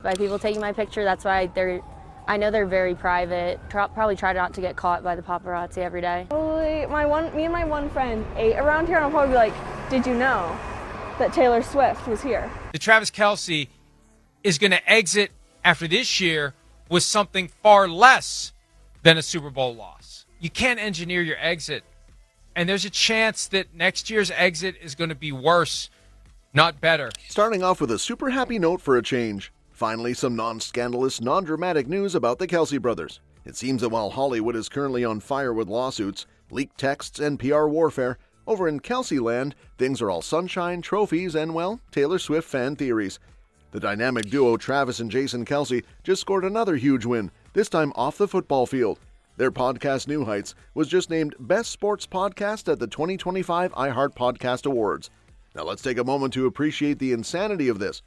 By people taking my picture, that's why I know they're very private. Probably try not to get caught by the paparazzi every day. Probably me and my one friend ate around here, and I'll probably be like, did you know that Taylor Swift was here? The Travis Kelce is going to exit after this year with something far less than a Super Bowl loss. You can't engineer your exit. And there's a chance that next year's exit is going to be worse, not better. Starting off with a super happy note for a change. Finally, some non-scandalous, non-dramatic news about the Kelce brothers. It seems that while Hollywood is currently on fire with lawsuits, leaked texts, and PR warfare, over in Kelce-land, things are all sunshine, trophies, and, well, Taylor Swift fan theories. The dynamic duo Travis and Jason Kelce just scored another huge win, this time off the football field. Their podcast, New Heights, was just named Best Sports Podcast at the 2025 iHeart Podcast Awards. Now let's take a moment to appreciate the insanity of this.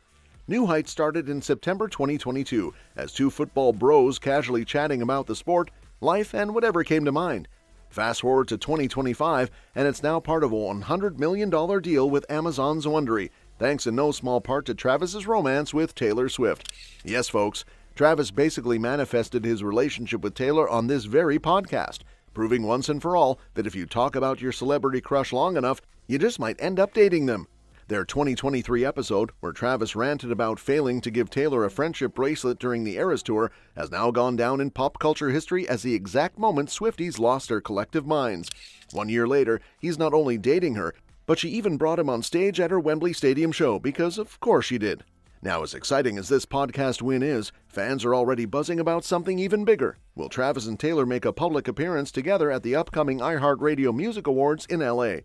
New Heights started in September 2022 as two football bros casually chatting about the sport, life, and whatever came to mind. Fast forward to 2025, and it's now part of a $100 million deal with Amazon's Wondery, thanks in no small part to Travis's romance with Taylor Swift. Yes, folks, Travis basically manifested his relationship with Taylor on this very podcast, proving once and for all that if you talk about your celebrity crush long enough, you just might end up dating them. Their 2023 episode, where Travis ranted about failing to give Taylor a friendship bracelet during the Eras Tour, has now gone down in pop culture history as the exact moment Swifties lost their collective minds. 1 year later, he's not only dating her, but she even brought him on stage at her Wembley Stadium show because of course she did. Now, as exciting as this podcast win is, fans are already buzzing about something even bigger. Will Travis and Taylor make a public appearance together at the upcoming iHeartRadio Music Awards in LA?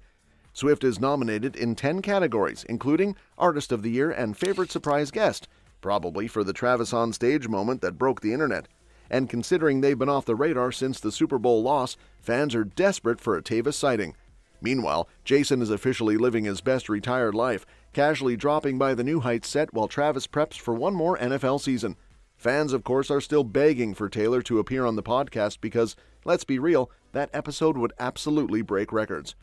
Swift is nominated in 10 categories, including Artist of the Year and Favorite Surprise Guest, probably for the Travis on stage moment that broke the internet. And considering they've been off the radar since the Super Bowl loss, fans are desperate for a Tavis sighting. Meanwhile, Jason is officially living his best retired life, casually dropping by the New Heights set while Travis preps for one more NFL season. Fans, of course, are still begging for Taylor to appear on the podcast because, let's be real, that episode would absolutely break records.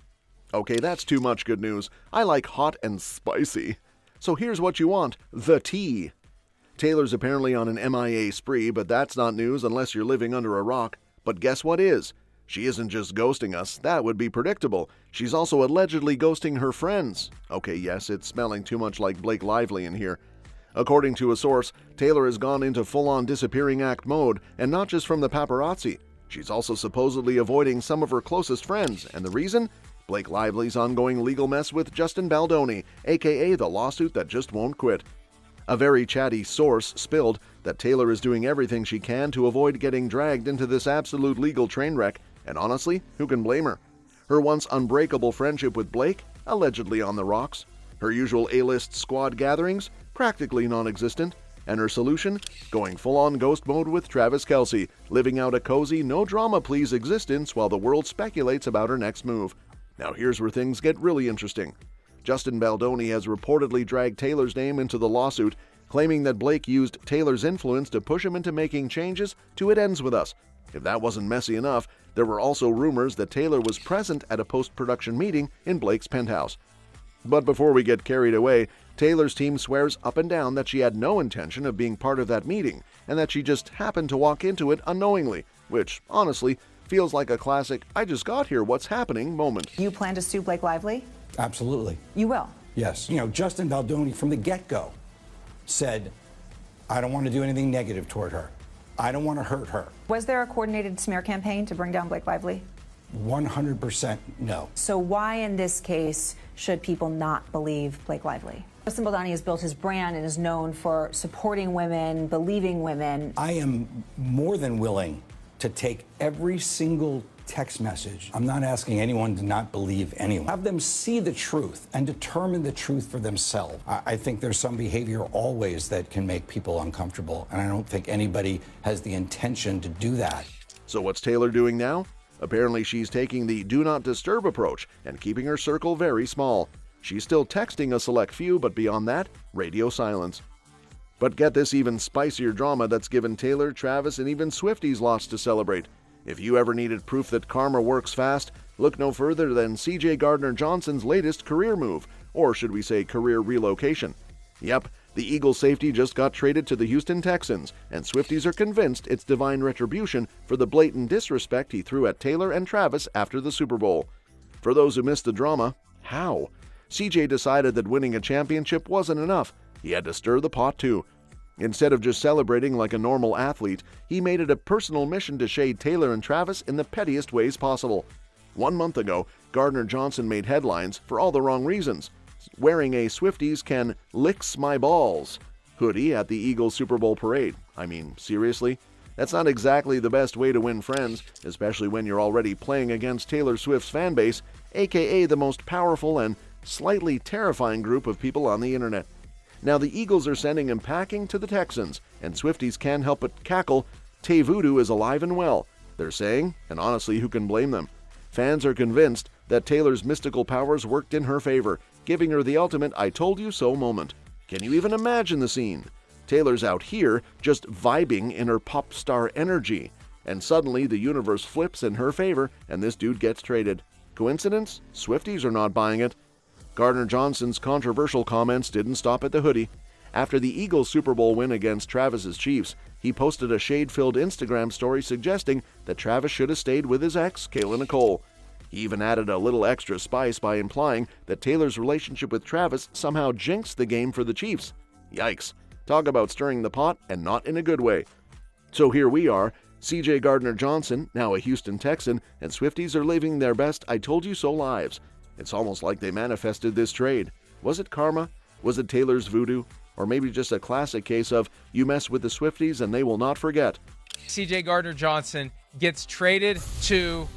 Okay, that's too much good news. I like hot and spicy. So here's what you want, the tea. Taylor's apparently on an MIA spree, but that's not news unless you're living under a rock. But guess what is? She isn't just ghosting us, that would be predictable. She's also allegedly ghosting her friends. Okay, yes, it's smelling too much like Blake Lively in here. According to a source, Taylor has gone into full-on disappearing act mode, and not just from the paparazzi. She's also supposedly avoiding some of her closest friends, and the reason? Blake Lively's ongoing legal mess with Justin Baldoni, aka the lawsuit that just won't quit. A very chatty source spilled that Taylor is doing everything she can to avoid getting dragged into this absolute legal train wreck, and honestly, who can blame her? Her once unbreakable friendship with Blake, allegedly on the rocks. Her usual A-list squad gatherings, practically non-existent. And her solution? Going full-on ghost mode with Travis Kelce, living out a cozy, no-drama-please existence while the world speculates about her next move. Now here's where things get really interesting. Justin Baldoni has reportedly dragged Taylor's name into the lawsuit, claiming that Blake used Taylor's influence to push him into making changes to It Ends With Us. If that wasn't messy enough, there were also rumors that Taylor was present at a post-production meeting in Blake's penthouse. But before we get carried away, Taylor's team swears up and down that she had no intention of being part of that meeting, and that she just happened to walk into it unknowingly, which, honestly, feels like a classic "I just got here, what's happening" moment. You plan to sue Blake Lively? Absolutely. You will? Yes. Justin Baldoni from the get-go said, I don't want to do anything negative toward her. I don't want to hurt her. Was there a coordinated smear campaign to bring down Blake Lively? 100% no. So why in this case should people not believe Blake Lively? Justin Baldoni has built his brand and is known for supporting women, believing women. I am more than willing to take every single text message. I'm not asking anyone to not believe anyone. Have them see the truth and determine the truth for themselves. I think there's some behavior always that can make people uncomfortable, and I don't think anybody has the intention to do that. So what's Taylor doing now? Apparently she's taking the do not disturb approach and keeping her circle very small. She's still texting a select few, but beyond that, radio silence. But get this even spicier drama that's given Taylor, Travis, and even Swifties lots to celebrate. If you ever needed proof that karma works fast, look no further than CJ Gardner Johnson's latest career move, or should we say career relocation. Yep, The Eagles safety just got traded to the Houston Texans, and Swifties are convinced it's divine retribution for the blatant disrespect he threw at Taylor and Travis after the Super Bowl. For those who missed the drama, how? CJ decided that winning a championship wasn't enough. He had to stir the pot too. Instead of just celebrating like a normal athlete, he made it a personal mission to shade Taylor and Travis in the pettiest ways possible. 1 month ago, Gardner Johnson made headlines for all the wrong reasons, wearing a Swifties can licks my balls hoodie at the Eagles Super Bowl parade. I mean, seriously? That's not exactly the best way to win friends, especially when you're already playing against Taylor Swift's fanbase, aka the most powerful and slightly terrifying group of people on the internet. Now the Eagles are sending him packing to the Texans, and Swifties can't help but cackle, Tay Voodoo is alive and well, they're saying, and honestly, who can blame them? Fans are convinced that Taylor's mystical powers worked in her favor, giving her the ultimate I told you so moment. Can you even imagine the scene? Taylor's out here just vibing in her pop star energy, and suddenly the universe flips in her favor and this dude gets traded. Coincidence? Swifties are not buying it. Gardner Johnson's controversial comments didn't stop at the hoodie. After the Eagles' Super Bowl win against Travis's Chiefs, he posted a shade-filled Instagram story suggesting that Travis should have stayed with his ex, Kayla Nicole. He even added a little extra spice by implying that Taylor's relationship with Travis somehow jinxed the game for the Chiefs. Yikes. Talk about stirring the pot, and not in a good way. So here we are, CJ Gardner Johnson, now a Houston Texan, and Swifties are living their best I told you so lives. It's almost like they manifested this trade. Was it karma? Was it Taylor's voodoo? Or maybe just a classic case of you mess with the Swifties and they will not forget? CJ Gardner Johnson gets traded to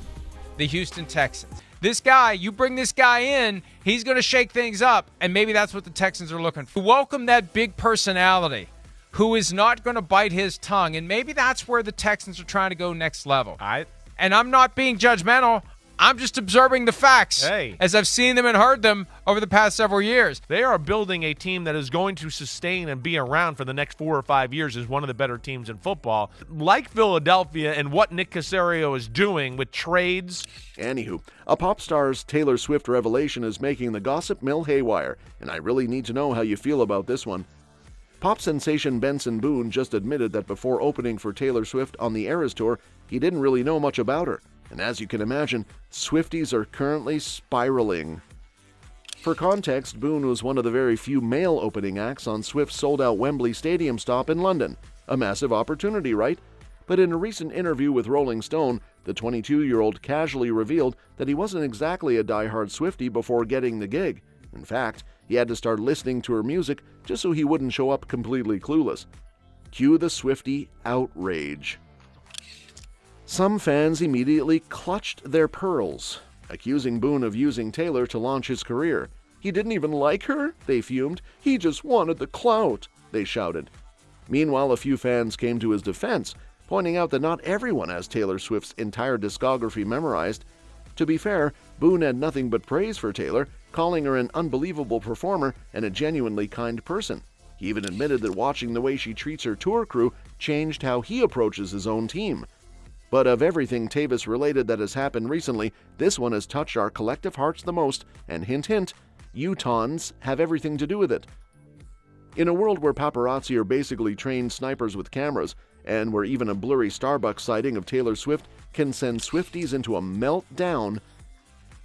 the Houston Texans. This guy, you bring this guy in, he's going to shake things up, and maybe that's what the Texans are looking for. Welcome that big personality who is not going to bite his tongue, and maybe that's where the Texans are trying to go next level. And I'm not being judgmental. I'm just observing the facts as I've seen them and heard them over the past several years. They are building a team that is going to sustain and be around for the next 4 or 5 years as one of the better teams in football. Like Philadelphia and what Nick Caserio is doing with trades. Anywho, a pop star's Taylor Swift revelation is making the gossip mill haywire, and I really need to know how you feel about this one. Pop sensation Benson Boone just admitted that before opening for Taylor Swift on the Eras Tour, he didn't really know much about her. And as you can imagine, Swifties are currently spiraling. For context, Boone was one of the very few male opening acts on Swift's sold-out Wembley Stadium stop in London. A massive opportunity, right? But in a recent interview with Rolling Stone, the 22-year-old casually revealed that he wasn't exactly a die-hard Swiftie before getting the gig. In fact, he had to start listening to her music just so he wouldn't show up completely clueless. Cue the Swiftie outrage. Some fans immediately clutched their pearls, accusing Boone of using Taylor to launch his career. He didn't even like her, they fumed. He just wanted the clout, they shouted. Meanwhile, a few fans came to his defense, pointing out that not everyone has Taylor Swift's entire discography memorized. To be fair, Boone had nothing but praise for Taylor, calling her an unbelievable performer and a genuinely kind person. He even admitted that watching the way she treats her tour crew changed how he approaches his own team. But of everything Tavis-related that has happened recently, this one has touched our collective hearts the most, and hint hint, Utahns have everything to do with it. In a world where paparazzi are basically trained snipers with cameras, and where even a blurry Starbucks sighting of Taylor Swift can send Swifties into a meltdown,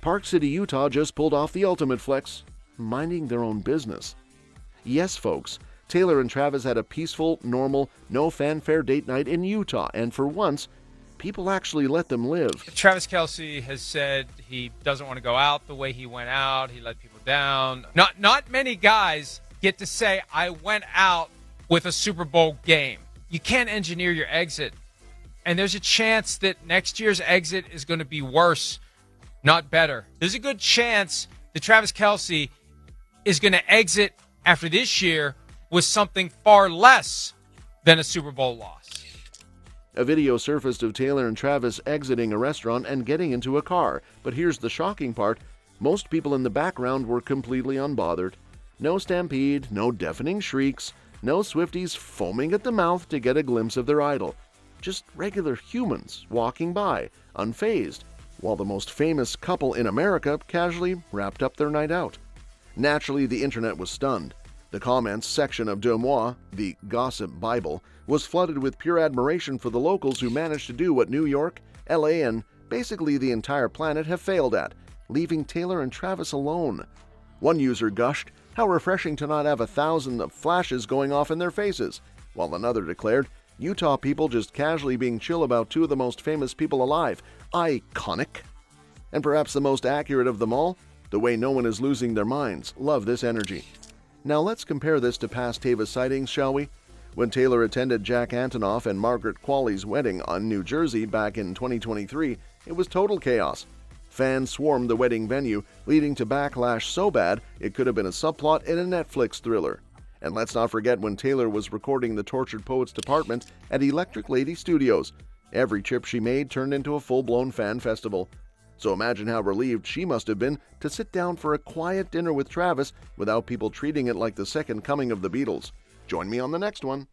Park City, Utah just pulled off the ultimate flex, minding their own business. Yes, folks, Taylor and Travis had a peaceful, normal, no fanfare date night in Utah, and for once, people actually let them live. Travis Kelce has said he doesn't want to go out the way he went out. He let people down. Not many guys get to say, I went out with a Super Bowl game. You can't engineer your exit. And there's a chance that next year's exit is going to be worse, not better. There's a good chance that Travis Kelce is going to exit after this year with something far less than a Super Bowl loss. A video surfaced of Taylor and Travis exiting a restaurant and getting into a car. But here's the shocking part. Most people in the background were completely unbothered. No stampede, no deafening shrieks, no Swifties foaming at the mouth to get a glimpse of their idol. Just regular humans walking by, unfazed, while the most famous couple in America casually wrapped up their night out. Naturally, the internet was stunned. The comments section of Deux Mois, the gossip Bible, was flooded with pure admiration for the locals who managed to do what New York, LA, and basically the entire planet have failed at, leaving Taylor and Travis alone. One user gushed, "How refreshing to not have 1,000 flashes going off in their faces," while another declared, "Utah people just casually being chill about two of the most famous people alive. Iconic." And perhaps the most accurate of them all, the way no one is losing their minds. Love this energy. Now let's compare this to past Teva sightings, shall we? When Taylor attended Jack Antonoff and Margaret Qualley's wedding on New Jersey back in 2023, it was total chaos. Fans swarmed the wedding venue, leading to backlash so bad it could have been a subplot in a Netflix thriller. And let's not forget when Taylor was recording the Tortured Poets Department at Electric Lady Studios. Every chip she made turned into a full-blown fan festival. So imagine how relieved she must have been to sit down for a quiet dinner with Travis without people treating it like the second coming of the Beatles. Join me on the next one.